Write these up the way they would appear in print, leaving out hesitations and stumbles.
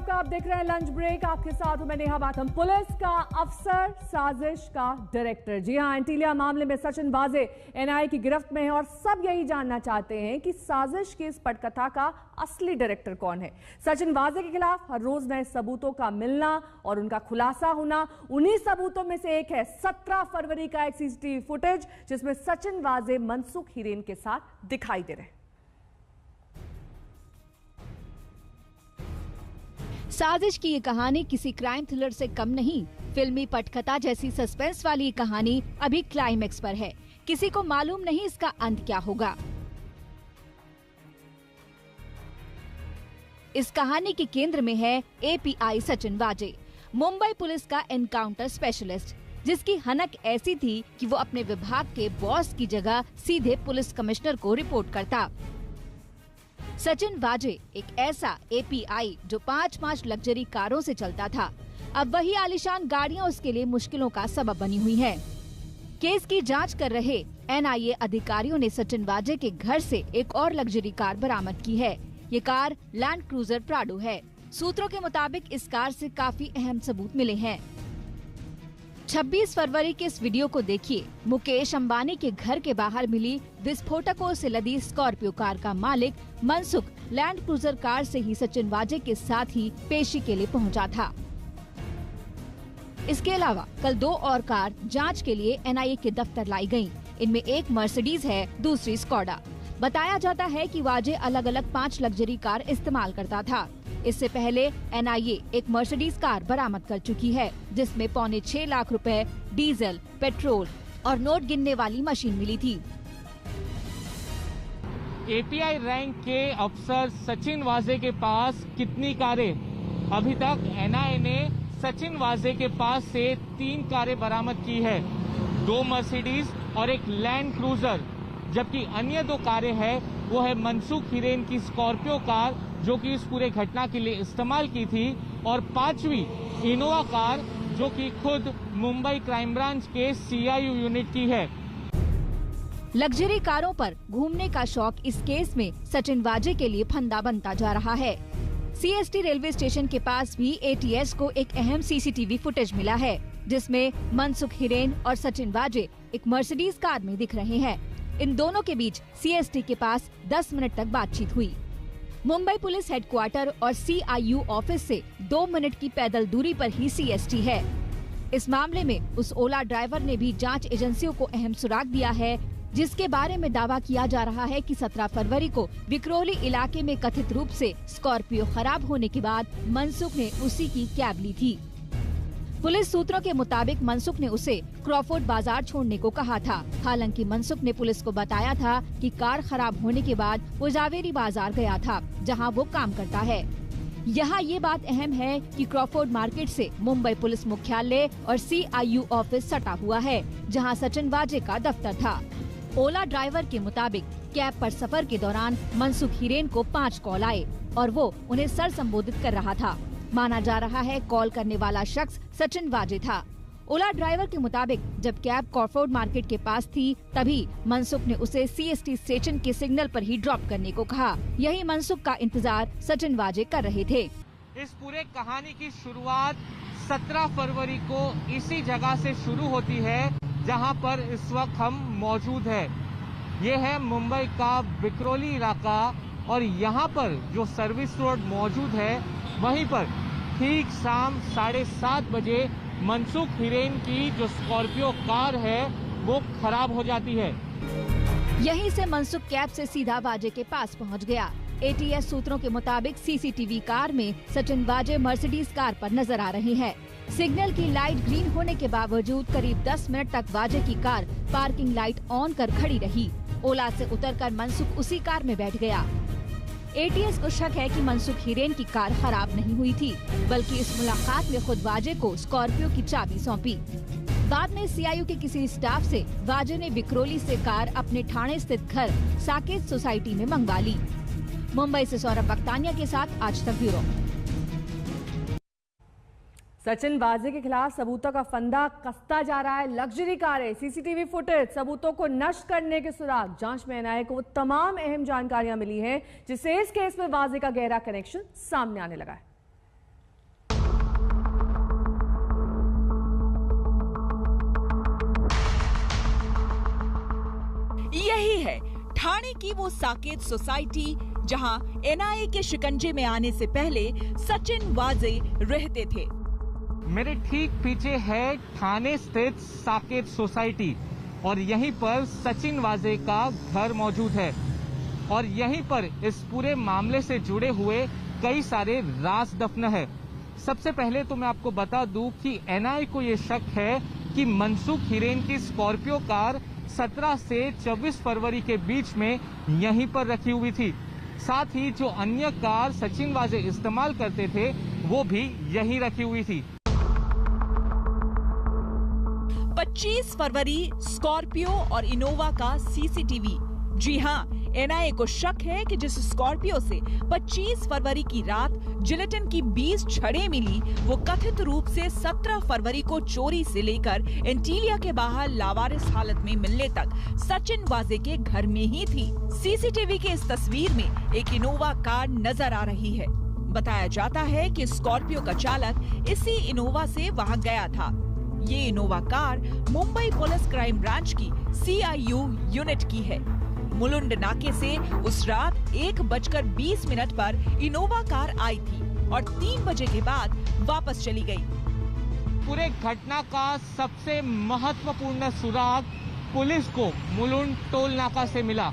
आपका, आप देख रहे हैं लंच ब्रेक। आपके साथ हूं मैं नेहा बाथम। पुलिस का अफसर, साजिश का डायरेक्टर। जी हां, एंटीलिया मामले में सचिन वाजे एनआईए की गिरफ्त में है और सब यही जानना चाहते हैं कि साजिश की इस पटकथा का असली डायरेक्टर कौन है। सचिन वाजे के खिलाफ हर रोज नए सबूतों का मिलना और उनका खुलासा होना। उन्हीं सबूतों में से एक है 17 फरवरी का एक सीसीटीवी फुटेज जिसमें सचिन वाजे मनसुख हिरेन के साथ दिखाई दे रहे हैं। साजिश की ये कहानी किसी क्राइम थ्रिलर से कम नहीं। फिल्मी पटकथा जैसी सस्पेंस वाली ये कहानी अभी क्लाइमेक्स पर है। किसी को मालूम नहीं इसका अंत क्या होगा। इस कहानी के केंद्र में है एपीआई सचिन वाजे, मुंबई पुलिस का एनकाउंटर स्पेशलिस्ट, जिसकी हनक ऐसी थी कि वो अपने विभाग के बॉस की जगह सीधे पुलिस कमिश्नर को रिपोर्ट करता। सचिन वाजे एक ऐसा एपीआई जो 5 लग्जरी कारों से चलता था। अब वही आलीशान गाड़ियां उसके लिए मुश्किलों का सबब बनी हुई हैं। केस की जांच कर रहे एनआईए अधिकारियों ने सचिन वाजे के घर से एक और लग्जरी कार बरामद की है। ये कार लैंड क्रूजर प्राडो है। सूत्रों के मुताबिक इस कार से काफी अहम सबूत मिले हैं। 26 फरवरी के इस वीडियो को देखिए। मुकेश अंबानी के घर के बाहर मिली विस्फोटकों से लदी स्कॉर्पियो कार का मालिक मनसुख लैंड क्रूजर कार से ही सचिन वाजे के साथ ही पेशी के लिए पहुंचा था। इसके अलावा कल 2 और कार जांच के लिए एनआईए के दफ्तर लाई गयी। इनमें एक मर्सिडीज है, दूसरी स्कॉडा। बताया जाता है कि वाजे अलग अलग 5 लग्जरी कार इस्तेमाल करता था। इससे पहले एनआईए एक मर्सिडीज कार बरामद कर चुकी है जिसमें 6.25 लाख रुपए, डीजल, पेट्रोल और नोट गिनने वाली मशीन मिली थी। एपीआई रैंक के अफसर सचिन वाजे के पास कितनी कारें? अभी तक एनआईए ने सचिन वाजे के पास से 3 कारें बरामद की है, 2 मर्सिडीज और एक लैंड क्रूजर, जबकि अन्य 2 कारें हैं वो है मनसुख हिरेन की स्कॉर्पियो कार जो कि इस पूरे घटना के लिए इस्तेमाल की थी और 5वीं इनोवा कार जो कि खुद मुंबई क्राइम ब्रांच के सीआईयू यूनिट की है। लग्जरी कारों पर घूमने का शौक इस केस में सचिन वाजे के लिए फंदा बनता जा रहा है। सीएसटी रेलवे स्टेशन के पास भी एटीएस को एक अहम सीसीटीवी फुटेज मिला है जिसमें मनसुख हिरेन और सचिन वाजे एक मर्सिडीज कार में दिख रहे हैं। इन दोनों के बीच सीएसटी के पास 10 मिनट तक बातचीत हुई। मुंबई पुलिस हेडक्वार्टर और सीआईयू ऑफिस से 2 मिनट की पैदल दूरी पर ही सीएसटी है। इस मामले में उस ओला ड्राइवर ने भी जांच एजेंसियों को अहम सुराग दिया है जिसके बारे में दावा किया जा रहा है कि 17 फरवरी को विक्रोली इलाके में कथित रूप से स्कॉर्पियो खराब होने के बाद मनसुख ने उसी की कैब ली थी। पुलिस सूत्रों के मुताबिक मनसुख ने उसे क्रॉफोर्ड बाजार छोड़ने को कहा था। हालांकि मनसुख ने पुलिस को बताया था कि कार खराब होने के बाद वो जावेरी बाजार गया था जहां वो काम करता है। यहाँ ये बात अहम है कि क्रॉफोर्ड मार्केट से मुंबई पुलिस मुख्यालय और सीआईयू ऑफिस सटा हुआ है जहां सचिन वाजे का दफ्तर था। ओला ड्राइवर के मुताबिक कैब पर सफर के दौरान मनसुख हिरेन को 5 कॉल आए और वो उन्हें सर संबोधित कर रहा था। माना जा रहा है कॉल करने वाला शख्स सचिन वाजे था। ओला ड्राइवर के मुताबिक जब कैब क्रॉफोर्ड मार्केट के पास थी तभी मनसुख ने उसे सीएसटी स्टेशन के सिग्नल पर ही ड्रॉप करने को कहा। यही मनसुख का इंतजार सचिन वाजे कर रहे थे। इस पूरे कहानी की शुरुआत 17 फरवरी को इसी जगह से शुरू होती है जहां पर इस वक्त हम मौजूद है। ये है मुंबई का विक्रोली इलाका और यहाँ पर जो सर्विस रोड मौजूद है वहीं पर ठीक शाम 7:30 बजे मनसुख हिरेन की जो स्कॉर्पियो कार है वो खराब हो जाती है। यहीं से मनसुख कैब से सीधा वाजे के पास पहुंच गया। एटीएस सूत्रों के मुताबिक सीसीटीवी कार में सचिन वाजे मर्सिडीज कार पर नजर आ रहे हैं। सिग्नल की लाइट ग्रीन होने के बावजूद करीब 10 मिनट तक वाजे की कार पार्किंग लाइट ऑन कर खड़ी रही। ओला से उतरकर मनसुख उसी कार में बैठ गया। एटीएस को शक है कि मनसुख हिरेन की कार खराब नहीं हुई थी बल्कि इस मुलाकात में खुद वाजे को स्कॉर्पियो की चाबी सौंपी। बाद में सीआईयू के किसी स्टाफ से वाजे ने विक्रोली से कार अपने ठाणे स्थित घर साकेत सोसाइटी में मंगवा ली। मुंबई से सौरभ बख्तानिया के साथ आज तक ब्यूरो। सचिन वाजे के खिलाफ सबूतों का फंदा कसता जा रहा है। लग्जरी कारें, सीसीटीवी फुटेज, सबूतों को नष्ट करने के सुराग। जांच में एनआईए को वो तमाम अहम जानकारियां मिली हैं जिससे इस केस में वाजे का गहरा कनेक्शन सामने आने लगा है। ठाणे की वो साकेत सोसाइटी जहां एनआईए के शिकंजे में आने से पहले सचिन वाजे रहते थे। मेरे ठीक पीछे है ठाणे स्थित साकेत सोसाइटी और यहीं पर सचिन वाजे का घर मौजूद है और यहीं पर इस पूरे मामले से जुड़े हुए कई सारे राज दफन है। सबसे पहले तो मैं आपको बता दूं कि एनआईए को ये शक है कि मनसुख हिरेन की स्कॉर्पियो कार 17 से 24 फरवरी के बीच में यहीं पर रखी हुई थी। साथ ही जो अन्य कार सचिन वाजे इस्तेमाल करते थे वो भी यहीं रखी हुई थी। 25 फरवरी स्कॉर्पियो और इनोवा का सीसीटीवी। जी हां, एनआईए को शक है कि जिस स्कॉर्पियो से 25 फरवरी की रात जिलेटिन की 20 छड़ें मिली, वो कथित रूप से 17 फरवरी को चोरी से लेकर एंटीलिया के बाहर लावारिस हालत में मिलने तक सचिन वाजे के घर में ही थी। सीसीटीवी के इस तस्वीर में एक इनोवा कार नजर आ रही है। बताया जाता है कि स्कॉर्पियो का चालक इसी इनोवा से वहां गया था। ये Innova car Mumbai police crime branch की CIU यूनिट की है। मुलुंड नाके से उस रात 1:20 पर इनोवा कार आई थी और 3 बजे के बाद वापस चली गई। पूरे घटना का सबसे महत्वपूर्ण सुराग पुलिस को मुलुंड टोल नाका से मिला।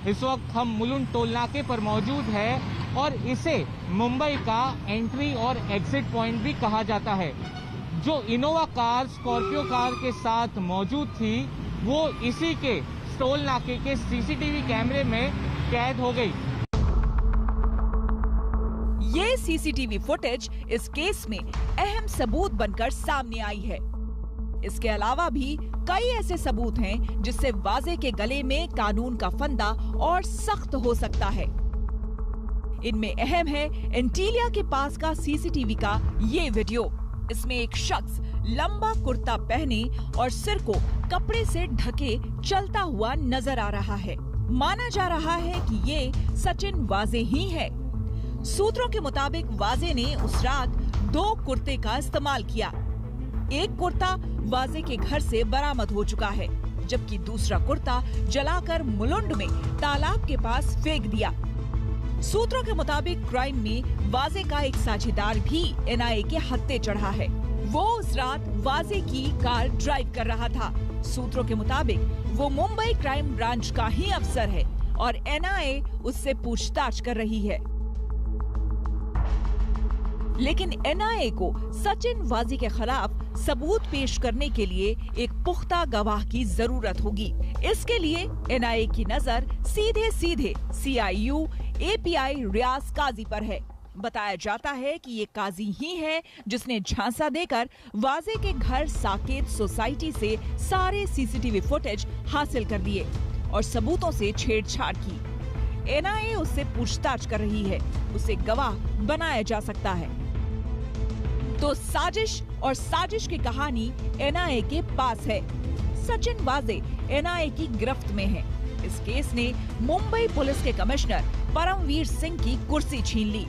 इस वक्त हम मुलुंड टोल नाके पर मौजूद है और इसे मुंबई का एंट्री और एग्जिट पॉइंट भी कहा जाता है। जो इनोवा कार स्कॉर्पियो कार के साथ मौजूद थी वो इसी के टोल नाके के सीसीटीवी कैमरे में कैद हो गई। ये सीसीटीवी फुटेज इस केस में अहम सबूत बनकर सामने आई है। इसके अलावा भी कई ऐसे सबूत हैं जिससे वाजे के गले में कानून का फंदा और सख्त हो सकता है। इनमें अहम है एंटीलिया के पास का सीसीटीवी का ये वीडियो। इसमें एक शख्स लंबा कुर्ता पहने और सिर को कपड़े से ढके चलता हुआ नजर आ रहा है। माना जा रहा है कि ये सचिन वाजे ही है। सूत्रों के मुताबिक वाजे ने उस रात 2 कुर्ते का इस्तेमाल किया। एक कुर्ता वाजे के घर से बरामद हो चुका है, जबकि दूसरा कुर्ता जलाकर मुलुंड में तालाब के पास फेंक दिया। सूत्रों के मुताबिक क्राइम में वाजे का एक साझेदार भी एनआईए के हत्थे चढ़ा है। वो उस रात वाजे की कार ड्राइव कर रहा था। सूत्रों के मुताबिक वो मुंबई क्राइम ब्रांच का ही अफसर है और एनआईए उससे पूछताछ कर रही है। लेकिन एनआईए को सचिन वाजे के खिलाफ सबूत पेश करने के लिए एक पुख्ता गवाह की जरूरत होगी। इसके लिए एनआईए की नजर सीधे CIU API रियाज काजी पर है। बताया जाता है कि ये काजी ही है जिसने झांसा देकर वाजे के घर साकेत सोसाइटी से सारे सीसीटीवी फुटेज हासिल कर दिए और सबूतों से छेड़छाड़ की। एनआईए उससे पूछताछ कर रही है, उसे गवाह बनाया जा सकता है। तो साजिश की कहानी एनआईए के पास है। सचिन वाजे एनआईए की गिरफ्त में है। इस केस ने मुंबई पुलिस के कमिश्नर परमवीर सिंह की कुर्सी छीन ली।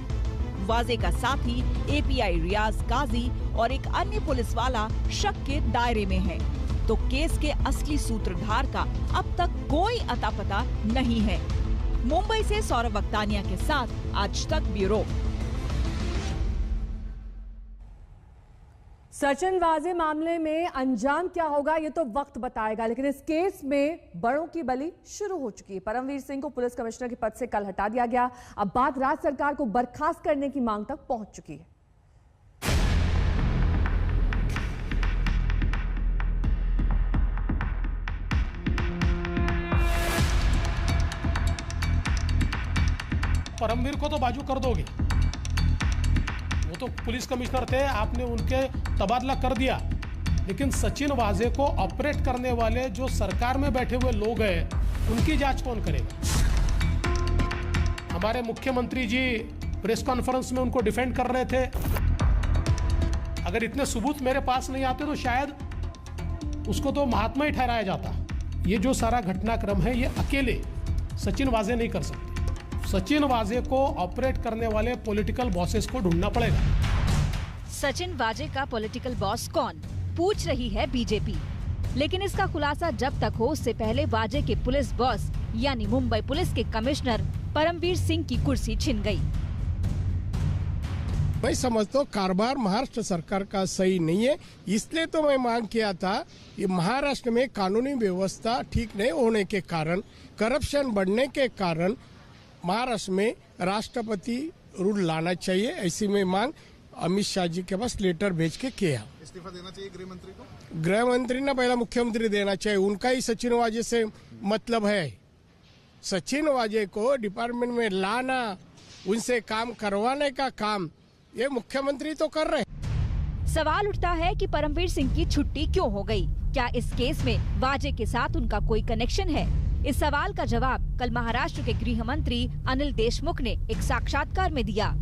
वाजे का साथी API रियाज काजी और एक अन्य पुलिस वाला शक के दायरे में है। तो केस के असली सूत्रधार का अब तक कोई अता पता नहीं है। मुंबई से सौरभ अख्तानिया के साथ आज तक ब्यूरो। सचिन वाजे मामले में अंजाम क्या होगा ये तो वक्त बताएगा, लेकिन इस केस में बड़ों की बलि शुरू हो चुकी है। परमवीर सिंह को पुलिस कमिश्नर के पद से कल हटा दिया गया। अब बात राज्य सरकार को बर्खास्त करने की मांग तक पहुंच चुकी है। परमवीर को तो बाजू कर दोगे, वो तो पुलिस कमिश्नर थे, आपने उनके तबादला कर दिया, लेकिन सचिन वाजे को ऑपरेट करने वाले जो सरकार में बैठे हुए लोग हैं उनकी जांच कौन करेगा? हमारे मुख्यमंत्री जी प्रेस कॉन्फ्रेंस में उनको डिफेंड कर रहे थे। अगर इतने सबूत मेरे पास नहीं आते तो शायद उसको तो महात्मा ही ठहराया जाता। ये जो सारा घटनाक्रम है ये अकेले सचिन वाजे नहीं कर सकते। सचिन वाजे को ऑपरेट करने वाले पॉलिटिकल बॉसेस को ढूंढना पड़ेगा। सचिन वाजे का पॉलिटिकल बॉस कौन, पूछ रही है बीजेपी। लेकिन इसका खुलासा जब तक हो उससे पहले वाजे के पुलिस बॉस यानी मुंबई पुलिस के कमिश्नर परमवीर सिंह की कुर्सी छिन गई। मैं समझता हूँ कारोबार महाराष्ट्र सरकार का सही नहीं है, इसलिए तो मैं मांग किया था कि महाराष्ट्र में कानूनी व्यवस्था ठीक नहीं होने के कारण, करप्शन बढ़ने के कारण महाराष्ट्र में राष्ट्रपति रूल लाना चाहिए। ऐसी में मांग अमित शाह जी के पास लेटर भेज के किया। इस्तीफा देना चाहिए गृह मंत्री को। गृह मंत्री ने पहला मुख्यमंत्री देना चाहिए, उनका ही सचिन वाजे से मतलब है। सचिन वाजे को डिपार्टमेंट में लाना, उनसे काम करवाने का काम ये मुख्यमंत्री तो कर रहे। सवाल उठता है कि परमवीर सिंह की छुट्टी क्यों हो गई? क्या इस केस में वाजे के साथ उनका कोई कनेक्शन है? इस सवाल का जवाब कल महाराष्ट्र के गृह मंत्री अनिल देशमुख ने एक साक्षात्कार में दिया।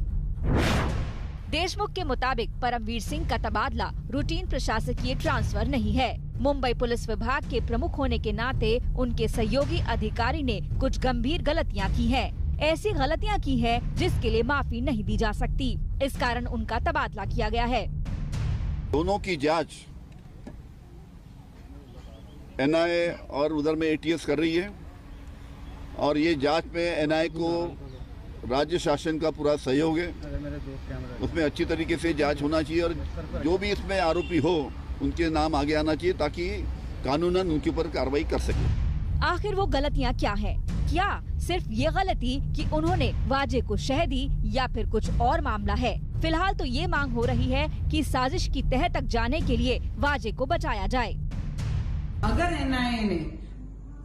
देशमुख के मुताबिक परमवीर सिंह का तबादला रूटीन प्रशासकीय ट्रांसफर नहीं है। मुंबई पुलिस विभाग के प्रमुख होने के नाते उनके सहयोगी अधिकारी ने कुछ गंभीर गलतियां की हैं। ऐसी गलतियां की है जिसके लिए माफी नहीं दी जा सकती। इस कारण उनका तबादला किया गया है। दोनों की जांच एनआईए और उधर में एटीएस कर रही है और ये जांच में एनआईए को राज्य शासन का पूरा सहयोग है। उसमें अच्छी तरीके से जांच होना चाहिए और जो भी इसमें आरोपी हो उनके नाम आगे आना चाहिए ताकि कानूनन उनके ऊपर कार्रवाई कर सके। आखिर वो गलतियां क्या है? क्या सिर्फ ये गलती कि उन्होंने वाजे को शह दी या फिर कुछ और मामला है? फिलहाल तो ये मांग हो रही है कि साजिश की तह तक जाने के लिए वाजे को बचाया जाए। अगर एनआईए ने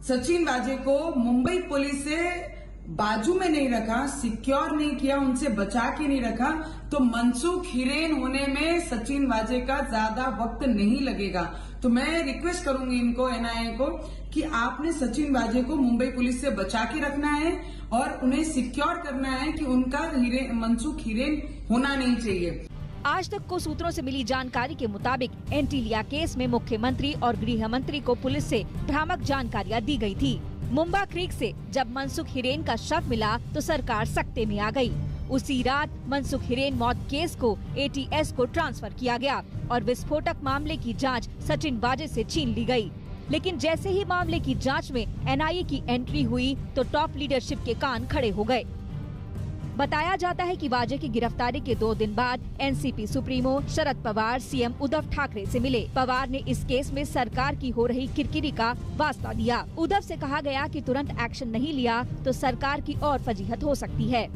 सचिन वाजे को मुंबई पुलिस से बाजू में नहीं रखा, सिक्योर नहीं किया, उनसे बचा के नहीं रखा, तो मनसुख हिरेन होने में सचिन वाजे का ज्यादा वक्त नहीं लगेगा। तो मैं रिक्वेस्ट करूंगी इनको, एनआईए को, कि आपने सचिन वाजे को मुंबई पुलिस से बचा के रखना है और उन्हें सिक्योर करना है कि उनका मनसुख हिरेन होना नहीं चाहिए। आज तक को सूत्रों से मिली जानकारी के मुताबिक एंटीलिया केस में मुख्यमंत्री और गृह मंत्री को पुलिस से भ्रामक जानकारियां दी गई थी। मुंबा क्रीक से जब मनसुख हिरेन का शव मिला तो सरकार सकते में आ गई। उसी रात मनसुख हिरेन मौत केस को एटीएस को ट्रांसफर किया गया और विस्फोटक मामले की जांच सचिन वाजे से छीन ली गई। लेकिन जैसे ही मामले की जांच में एनआईए की एंट्री हुई तो टॉप लीडरशिप के कान खड़े हो गए। बताया जाता है कि वाजे की गिरफ्तारी के 2 दिन बाद NCP supremo Sharad Pawar CM Uddhav Thackeray से मिले। पवार ने इस केस में सरकार की हो रही किरकिरी का वास्ता दिया। उद्धव से कहा गया कि तुरंत एक्शन नहीं लिया तो सरकार की और फजीहत हो सकती है,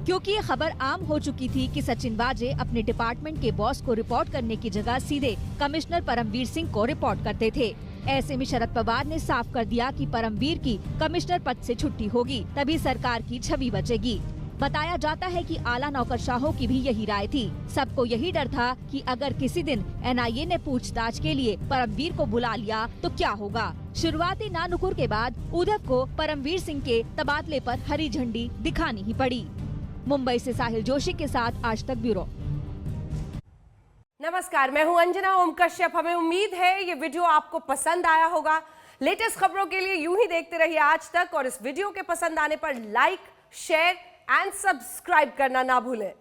क्योंकि ये खबर आम हो चुकी थी कि सचिन वाजे अपने डिपार्टमेंट के बॉस को रिपोर्ट करने की जगह सीधे कमिश्नर परमवीर सिंह को रिपोर्ट करते थे। ऐसे में शरद पवार ने साफ कर दिया कि परमवीर की कमिश्नर पद से छुट्टी होगी, तभी सरकार की छवि बचेगी। बताया जाता है कि आला नौकरशाहों की भी यही राय थी। सबको यही डर था कि अगर किसी दिन एनआईए ने पूछताछ के लिए परमवीर को बुला लिया तो क्या होगा। शुरुआती नानुकुर के बाद उद्धव को परमवीर सिंह के तबादले पर हरी झंडी दिखानी ही पड़ी। मुंबई से साहिल जोशी के साथ आज तक ब्यूरो। नमस्कार, मैं हूं अंजना ओम कश्यप। हमें उम्मीद है ये वीडियो आपको पसंद आया होगा। लेटेस्ट खबरों के लिए यूं ही देखते रहिए आज तक और इस वीडियो के पसंद आने पर लाइक, शेयर एंड सब्सक्राइब करना ना भूलें।